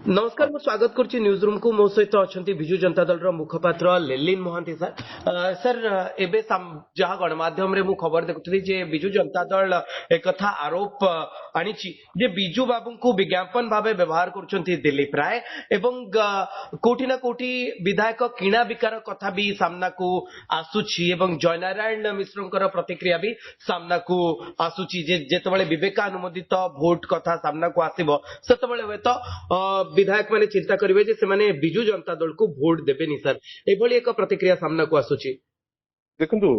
नमस्कार मु स्वागत करुच्ची न्यूज रूम को मो सहित अच्छा विजु जनता दल मुखपात्र लेलिन मोहंती सर सर एबे जहाँ गणमाध्यम रे मु खबर देखुली जे विजु जनता दल एक कथा आरोप आनी जे विजु बाबू को विज्ञापन भाव व्यवहार करुछंती दिलीप राय एवं कोठी ना कोठी विधायक किणा बिकार कथा भी सामना को आसुची एवं जयनारायण मिश्र प्रतिक्रिया भी सामना को आसुची जे जेतबेले विवेकानुमोदित भोट कथा सामना को आसीबो सेतबेले हुए तो विधायक माने चिंता करिवे जे सेमाने विजु जनता दल को भोट देबेनी सर एभली एक प्रतिक्रिया सामना को आसुची। देखंतु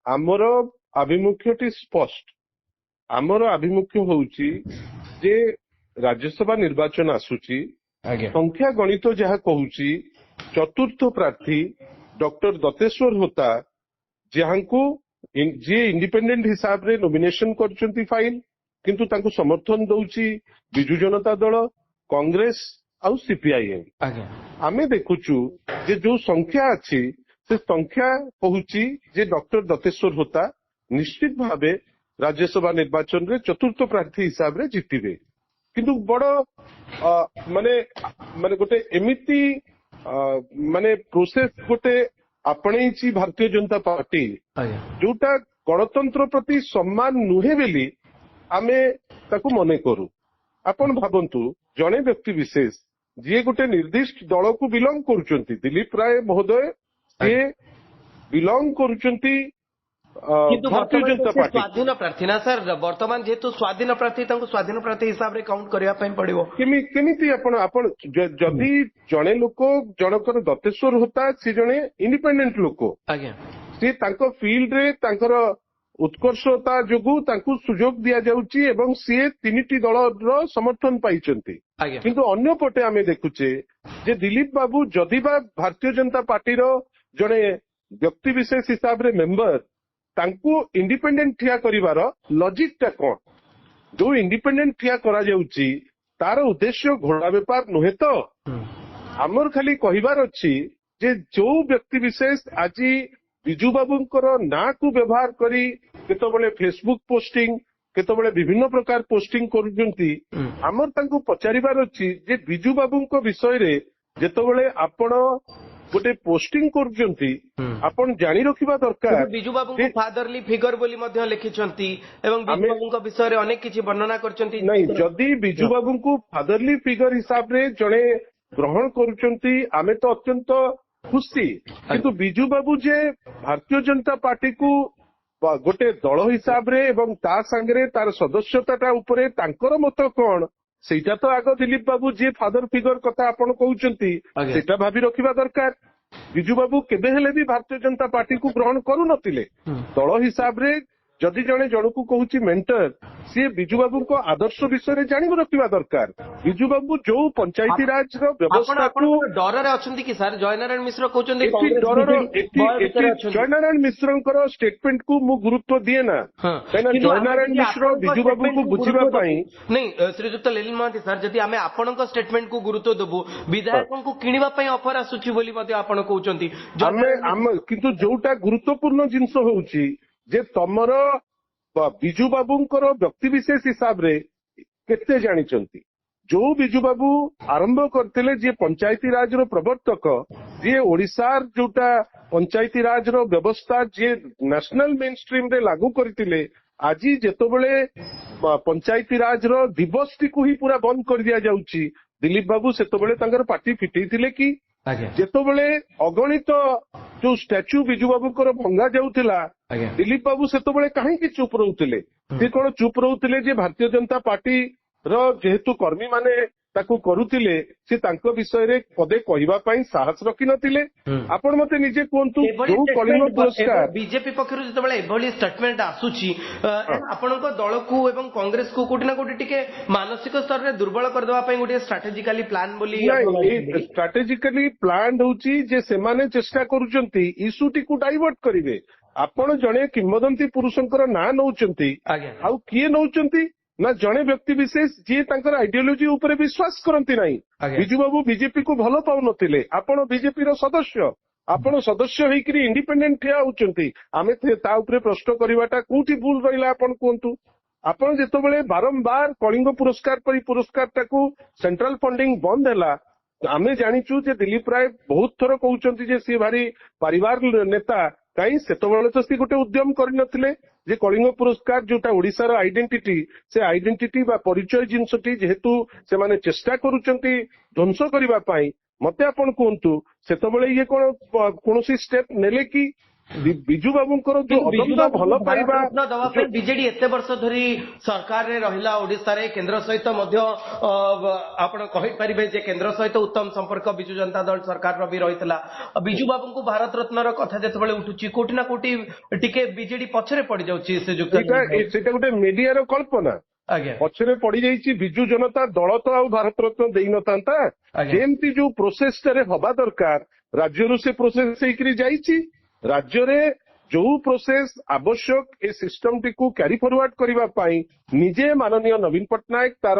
आमर अभिमुख्यटी स्पष्ट आमर अभिमुख्य होउची जे राज्यसभा निर्वाचन आसुची संख्या गणित जहा कहूची चतुर्थ प्रार्थी डॉक्टर दत्तेश्वर होता जहांको जे इंडिपेंडेंट हिसाब रे नॉमिनेशन करचंती फाइल किंतु तांको समर्थन दउची विजु जनता दल कांग्रेस आउ सीपीआईएम आमे देखुचु जे जो संख्या अछि से संख्या कहूची जे डॉक्टर दत्तेश्वर होता निश्चित भावे राज्यसभा निर्वाचन रे चतुर्थ प्रार्थी हिसाब रे जीतिबे किंतु बड़ माने माने गोटे एमिति माने प्रोसेस गोटे आपणेची भारतीय जनता पार्टी जोटा गणतंत्र प्रति सम्मान नुहे बेली आमे ताकू मने करू। आपण भाबंतु जने व्यक्ति विशेष जी गोटे निर्दिष्ट दल को बिलोंग करुचंती दिलीप राय महोदय से बिलोंग करुचंती भारतीय जनता पार्टी स्वाधीन प्रार्थी ना सर वर्तमान जेतु स्वाधीन प्रार्थी तांको स्वाधीन प्रार्थी हिसाब रे काउंट करिया पई पड़िबो केमिति आपण जदी जने लोक जनकर दत्तेश्वर होता सी जने इंडिपेंडेंट लोक आज्ञा सी तांको फील्ड रे तांकर उत्कर्षता जोगु तांकु सुजोग दिया जाउची एवं सीए तीनिटी दलर समर्थन पाइचंती किंतु अन्य पटे आमे देखुचे जे दिलीप बाबू जदिबा भारतीय जनता पार्टी रो जने व्यक्ति विशेष हिसाब रे मेंबर तांकु इंडिपेंडेंट ठिया करिवार लॉजिक ता कोन जो इंडिपेंडेंट ठिया करा जाउची तार उद्देश्य घोड़ा व्यापार नुहे तो हमर खाली कहिबार अछि जे जो व्यक्ति विशेष आजी विजु बाबूंकर ना को व्यवहार करी केतबेले फेसबुक पोस्टिंग केतबेले विभिन्न प्रकार पोस्टिंग करूजंती हमर तांको पचारिबार अछि जे विजु बाबूंको विषय रे जेतबेले आपण गोटे पोस्टिंग करूजंती आपण जानि रखिबा दरकार विजु बाबूंको फादरली फिगर बोली मध्ये लिखिचंती एवं विजु बाबूंको विषय रे अनेक किछि वर्णना करचंती नहीं जदी विजु बाबूंको फादरली फिगर हिसाब रे जणे ग्रहण करूचंती आमे तो अत्यंत खुशी किंतु विजु बाबू जे भारतीय जनता पार्टी को गोटे दल हिसाब रे एवं ता संगे तार सदस्यता उपरे तांकर मत कौन सेटा तो आग दिलीप बाबू जे फादर फिगर कथा आपण कहउचंती सेटा भाबी रखिबा दरकार। विजु बाबू केबे हेले भी भारतीय जनता पार्टी को ग्रहण करू नथिले दल हिसाब रे जदि जणे जनकू कहूची मेंटर सी विजु बाबू को आदर्श विषय रे जानि रखिबा दरकार। विजु बाबू जो पंचायती राज रो व्यवस्था को डर रे अछंती कि सर जयनारायण मिश्र कहउचंती जयनारायण मिश्रंकर स्टेटमेंट को मु गुरुत्व दिए ना कहना जयनारायण मिश्र विजु बाबू को बुझिबा पई नहीं श्रीजुक्त लेलिन महांती सर जदि आमे आपनक स्टेटमेंट को गुरुत्व देबु विधायकों को किनिबा पई ऑफर आसुची बोली मध्ये आपण कहउचंती आमे किंतु जोटा गुरुत्वपूर्ण जिंस होउची जे तमर विजु बाबूंकर व्यक्ति विशेष हिसाब रे केते जानिचंती जो विजु बाबू आरंभ करथिले जे पंचायती राज रो प्रवर्तक जे ओडिसार जोटा पंचायती राज रो व्यवस्था जे नेशनल मेन स्ट्रीम रे लागू करथिले आजी जेतबेले पंचायती राज रो दिवस को ही पूरा बंद कर दिया जाउची दिलीप बाबू सेतबेले तांकर पार्टी फिटेइथिले कि जेतबेले अगणित जो स्टैच्यू विजु बाबूंकर भंगा जाउथिला दिलीप बाबू सेतबेले काहेकि चुप रहउथिले से कोन चुप रहउथिले जे भारतीय जनता पार्टी रो जेहेतु कर्मी माने ताकू करूथिले से तांको विषय रे पदे कहिबा पई साहस रखि नथिले आपण मते निजे कोंतु जो कलिंग पुरस्कार बीजेपी पक्षरु जतबेले एभली स्टेटमेंट आसुची आपणको दल को एवं कांग्रेस को कोटिना कोटि टिके मानसिक स्तर रे दुर्बल कर देबा पई गोटे स्ट्रेटेजिकली प्लान बोली स्ट्रेटेजिकली प्लान होउची जे सेमाने चेष्टा करूचंती इशूटी को डाइवर्ट करिवे आपण जणे किंवदंती पुरुषंकर ना नउचंती आउ किए नउचंती ना जड़े व्यक्ति विशेष जी तांकर आइडियोलॉजी ऊपर विश्वास करती नहीं विजु बाबू बीजेपी को भल पाउ नथिले आपण बीजेपी रो सदस्य आपण सदस्य होइकरी इंडिपेंडेंट ठिया होचंती आमे ता ऊपर प्रश्न करवाटा कोठी भूल रहिला आपण कोंतु ଆପଣ ଯେତେବେଳେ ବାରମ୍ବାର କଳିଙ୍ଗ ପୁରସ୍କାର ପରି ପୁରସ୍କାରଟାକୁ ସେଣ୍ଟ୍ରାଲ ଫଣ୍ଡିଂ ବନ୍ଦ ହେଲା, ଆମେ ଜାଣିଛୁ ଯେ ଦିଲ୍ଲୀପ ରାୟ ବହୁତ ଥର କହୁଛନ୍ତି ଯେ ସିଏ ଭାରି ପାରିବାର ନେତା। କାହିଁ ସେତେବେଳେ ତ ସିଏ ଗୋଟେ ଉଦ୍ୟମ କରିନଥିଲେ ଯେ କଳିଙ୍ଗ ପୁରସ୍କାର ଯୋଉଟା ଓଡିଶାର ଆଇଡେଣ୍ଟିଟି, ସେ ଆଇଡେଣ୍ଟିଟି ବା ପରିଚୟ ଜିନିଷଟି ଯେହେତୁ ସେମାନେ ଚେଷ୍ଟା କରୁଛନ୍ତି ଧ୍ୱଂସ କରିବା ପାଇଁ, ମତେ ଆପଣ କୁହନ୍ତୁ ସେତେବେଳେ ଇଏ କଣ କୌଣସି ଷ୍ଟେପ ନେଲେ କି? ବିଜୁ ବାବୁଙ୍କର ଯୋଉ ଅଦମ୍ୟ ଭଲ ପାଇବା ଦବା ପାଇଁ ବିଜେଡି ଏତେ ବର୍ଷ ଧରି ସରକାରରେ ରହିଲା ଓଡିଶାରେ, କେନ୍ଦ୍ର ସହିତ ମଧ୍ୟ ଆପଣ କହିପାରିବେ ଯେ କେନ୍ଦ୍ର ସହିତ ଉତ୍ତମ ସମ୍ପର୍କ ବିଜୁ ଜନତା ଦଳ ସରକାରର ବି ରହିଥିଲା। ବିଜୁ ବାବୁଙ୍କୁ ଭାରତ ରତ୍ନର କଥା ଯେତେବେଳେ ଉଠୁଛି କୋଉଠି ନା କୋଉଠି ଟିକେ ବିଜେଡି ପଛରେ ପଡିଯାଉଛି। ସେଇଟା ଗୋଟେ ମିଡିଆର କଳ୍ପନା। ଆଜ୍ଞା, ପଛରେ ପଡିଯାଇଛି। ବିଜୁ ଜନତା ଦଳ ତ ଆଉ ଭାରତ ରତ୍ନ ଦେଇନଥାନ୍ତା। ଯେମିତି ଯୋଉ ପ୍ରୋସେସଟାରେ ହବା ଦରକାର ରାଜ୍ୟରୁ ସେ ପ୍ରୋସେସ ହେଇକରି ଯାଇଛି। ରାଜ୍ୟରେ ଯୋଉ ପ୍ରୋସେସ ଆବଶ୍ୟକ ଏ ସିଷ୍ଟମଟିକୁ କ୍ୟାରି ଫରୱାର୍ଡ କରିବା ପାଇଁ ନିଜେ ମାନନୀୟ ନବୀନ ପଟ୍ଟନାୟକ ତାର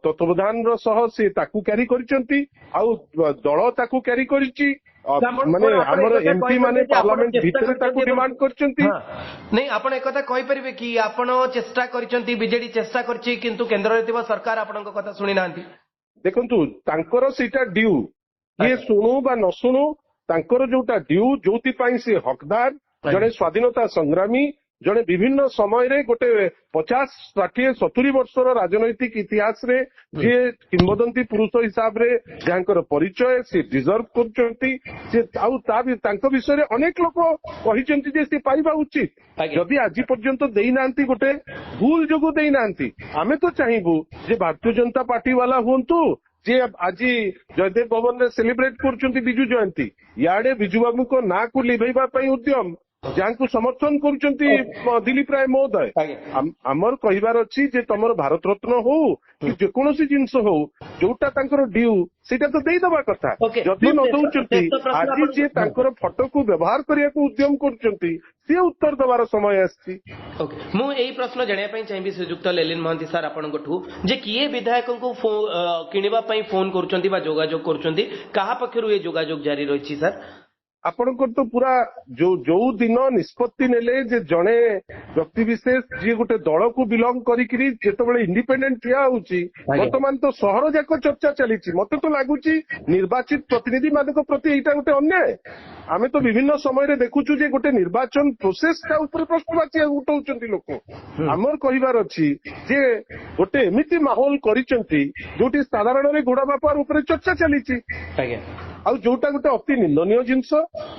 ତତ୍ତ୍ୱାବଧାନର ସହ ସେ ତାକୁ କ୍ୟାରି କରିଛନ୍ତି, ଆଉ ଦଳ ତାକୁ କ୍ୟାରି କରିଛି। ମାନେ ଆମର ଏମପି ମାନେ ପାର୍ଲାମେଣ୍ଟ ଭିତରେ ତାକୁ ଡିମାଣ୍ଡ କରିଛନ୍ତି। ନାଇଁ, ଆପଣ ଏକଥା କହିପାରିବେ କି ଆପଣ ଚେଷ୍ଟା କରିଛନ୍ତି, ବିଜେଡି ଚେଷ୍ଟା କରିଛି, କିନ୍ତୁ କେନ୍ଦ୍ରରେ ଥିବା ସରକାର ଆପଣଙ୍କ କଥା ଶୁଣି ନାହାନ୍ତି? ଦେଖନ୍ତୁ, ତାଙ୍କର ସେଇଟା ଡ୍ୟୁ, ଇଏ ଶୁଣୁ ବା ନ ଶୁଣୁ, ତାଙ୍କର ଯୋଉଟା ଡ୍ୟୁ, ଯୋଉଥିପାଇଁ ସେ ହକଦାର, ଜଣେ ସ୍ୱାଧୀନତା ସଂଗ୍ରାମୀ, ଜଣେ ବିଭିନ୍ନ ସମୟରେ ଗୋଟେ 50, 60, 70 ବର୍ଷର ରାଜନୈତିକ ଇତିହାସରେ ଯିଏ କିମ୍ବଦନ୍ତୀ ପୁରୁଷ ହିସାବରେ ଯାହାଙ୍କର ପରିଚୟ ସେ ଡିଜର୍ଭ କରୁଛନ୍ତି। ସେ ଆଉ ତାଙ୍କ ବିଷୟରେ ଅନେକ ଲୋକ କହିଛନ୍ତି ଯେ ସେ ପାଇବା ଉଚିତ। ଯଦି ଆଜି ପର୍ଯ୍ୟନ୍ତ ଦେଇନାହାନ୍ତି, ଗୋଟେ ଭୁଲ ଯୋଗୁଁ ଦେଇନାହାନ୍ତି। ଆମେ ତ ଚାହିଁବୁ ଯେ ଭାରତୀୟ ଜନତା ପାର୍ଟି ବାଲା ହୁଅନ୍ତୁ, ଯେ ଆଜି ଜୟଦେବ ଭବନରେ ସେଲିବ୍ରେଟ କରୁଛନ୍ତି ବିଜୁ ଜୟନ୍ତୀ, ଇଆଡେ ବିଜୁ ବାବୁଙ୍କ ନାଁକୁ ଲିଭେଇବା ପାଇଁ ଉଦ୍ୟମ, ଯାହାଙ୍କୁ ସମର୍ଥନ କରୁଛନ୍ତି ଦିଲ୍ଲୀପ ରାୟ ମହୋଦୟ। ଆମର କହିବାର ଅଛି ଯେ ତମର ଭାରତ ରତ୍ନ ହଉ କି ଯେକୌଣସି ଜିନିଷ ହଉ, ଯୋଉଟା ତାଙ୍କର ଡ୍ୟୁ ସେଇଟା ତ ଦେଇଦବା କଥା। ଯଦି ନ ଦଉଛନ୍ତି, ଆଜି ଯିଏ ତାଙ୍କର ଫଟୋକୁ ବ୍ୟବହାର କରିବାକୁ ଉଦ୍ୟମ କରୁଛନ୍ତି, ସିଏ ଉତ୍ତର ଦେବାର ସମୟ ଆସିଛି। ମୁଁ ଏଇ ପ୍ରଶ୍ନ ଜାଣିବା ପାଇଁ ଚାହିଁବି ଶ୍ରୀଯୁକ୍ତ ଲେଲିନ ମହାନ୍ତି ସାର୍ ଆପଣଙ୍କଠୁ, ଯେ କିଏ ବିଧାୟକଙ୍କୁ କିଣିବା ପାଇଁ ଫୋନ କରୁଛନ୍ତି ବା ଯୋଗାଯୋଗ କରୁଛନ୍ତି, କାହା ପକ୍ଷରୁ ଏ ଯୋଗାଯୋଗ ଜାରି ରହିଛି ସାର୍? ଆପଣଙ୍କର ତ ପୁରା ଯୋଉ ଦିନ ନିଷ୍ପତ୍ତି ନେଲେ ଯେ ଜଣେ ବ୍ୟକ୍ତି ବିଶେଷ ଯିଏ ଗୋଟେ ଦଳକୁ ବିଲଙ୍ଗ କରିକିରି ଯେତେବେଳେ ଇଣ୍ଡିପେଣ୍ଡେଣ୍ଟ ଠିଆ ହଉଛି, ବର୍ତ୍ତମାନ ତ ସହର ଯାକ ଚର୍ଚ୍ଚା ଚାଲିଛି। ମତେ ତ ଲାଗୁଛି ନିର୍ବାଚିତ ପ୍ରତିନିଧି ମାନଙ୍କ ପ୍ରତି ଏଇଟା ଗୋଟେ ଅନ୍ୟାୟ। ଆମେ ତ ବିଭିନ୍ନ ସମୟରେ ଦେଖୁଛୁ ଯେ ଗୋଟେ ନିର୍ବାଚନ ପ୍ରୋସେସଟା ଉପରେ ପ୍ରଶ୍ନବାଚୀ ଉଠଉଛନ୍ତି ଲୋକ। ଆମର କହିବାର ଅଛି ଯେ ଗୋଟେ ଏମିତି ମାହୋଲ କରିଛନ୍ତି ଯୋଉଠି ସାଧାରଣରେ ଘୋଡା ବାପାର ଉପରେ ଚର୍ଚ୍ଚା ଚାଲିଛି, ଆଉ ଯୋଉଟା ଗୋଟେ ଅତି ନିନ୍ଦନୀୟ ଜିନିଷ,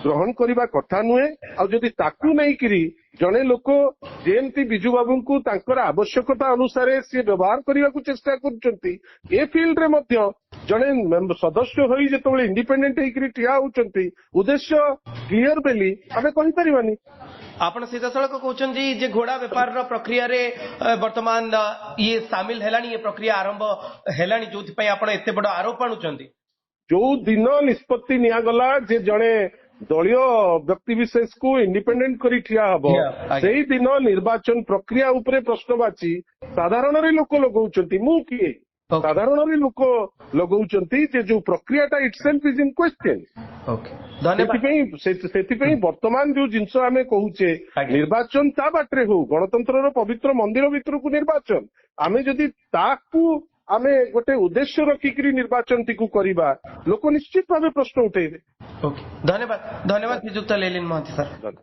ଗ୍ରହଣ କରିବା କଥା ନୁହେଁ। ଆଉ ଯଦି ତାକୁ ନେଇକିରି ଜଣେ ଲୋକ ଯେମିତି ବିଜୁ ବାବୁଙ୍କୁ ତାଙ୍କର ଆବଶ୍ୟକତା ଅନୁସାରେ ସିଏ ବ୍ୟବହାର କରିବାକୁ ଚେଷ୍ଟା କରୁଛନ୍ତି, ଏ ଫିଲ୍ଡରେ ମଧ୍ୟ ଜଣେ ସଦସ୍ୟ ହୋଇ ଯେତେବେଳେ ଇଣ୍ଡିପେଣ୍ଡେଣ୍ଟ ହେଇକିରି ଠିଆ ହଉଛନ୍ତି, ଉଦ୍ଦେଶ୍ୟ କ୍ଲିୟର ବୋଲି ଆମେ କହିପାରିବାନି। ଆପଣ ସିଧାସଳଖ କହୁଛନ୍ତି ଯେ ଘୋଡା ବେପାରର ପ୍ରକ୍ରିୟାରେ ବର୍ତ୍ତମାନ ଇଏ ସାମିଲ ହେଲାଣି, ଏ ପ୍ରକ୍ରିୟା ଆରମ୍ଭ ହେଲାଣି, ଯୋଉଥିପାଇଁ ଆପଣ ଏତେ ବଡ ଆରୋପ ଆଣୁଛନ୍ତି? ଯୋଉ ଦିନ ନିଷ୍ପତ୍ତି ନିଆଗଲା ଯେ ଜଣେ ଦଳୀୟ ବ୍ୟକ୍ତି ବିଶେଷକୁ ଇଣ୍ଡିପେଣ୍ଡେଣ୍ଟ କରି ଠିଆ ହବ, ସେଇ ଦିନ ନିର୍ବାଚନ ପ୍ରକ୍ରିୟା ଉପରେ ପ୍ରଶ୍ନବାଚୀ ସାଧାରଣରେ ଲୋକ ଲଗଉଛନ୍ତି। ମୁଁ କିଏ? ସାଧାରଣରେ ଲୋକ ଲଗଉଛନ୍ତି ଯେ ଯୋଉ ପ୍ରକ୍ରିୟାଟା ଇଟସେଲ୍ଫ ଇଜ ଇନ୍ କ୍ୱେଶ୍ଚନ। ସେଥିପାଇଁ ବର୍ତ୍ତମାନ ଯୋଉ ଜିନିଷ ଆମେ କହୁଛେ, ନିର୍ବାଚନ ତା ବାଟରେ ହଉ, ଗଣତନ୍ତ୍ରର ପବିତ୍ର ମନ୍ଦିର ଭିତରକୁ ନିର୍ବାଚନ, ଆମେ ଯଦି ତାକୁ ଆମେ ଗୋଟେ ଉଦ୍ଦେଶ୍ୟ ରଖିକିରି ନିର୍ବାଚନଟିକୁ କରିବା, ଲୋକ ନିଶ୍ଚିତ ଭାବେ ପ୍ରଶ୍ନ ଉଠେଇବେ। ଧନ୍ୟବାଦ ଶ୍ରୀଯୁକ୍ତ ଲେଲିନ ମହାନ୍ତି ସାର୍।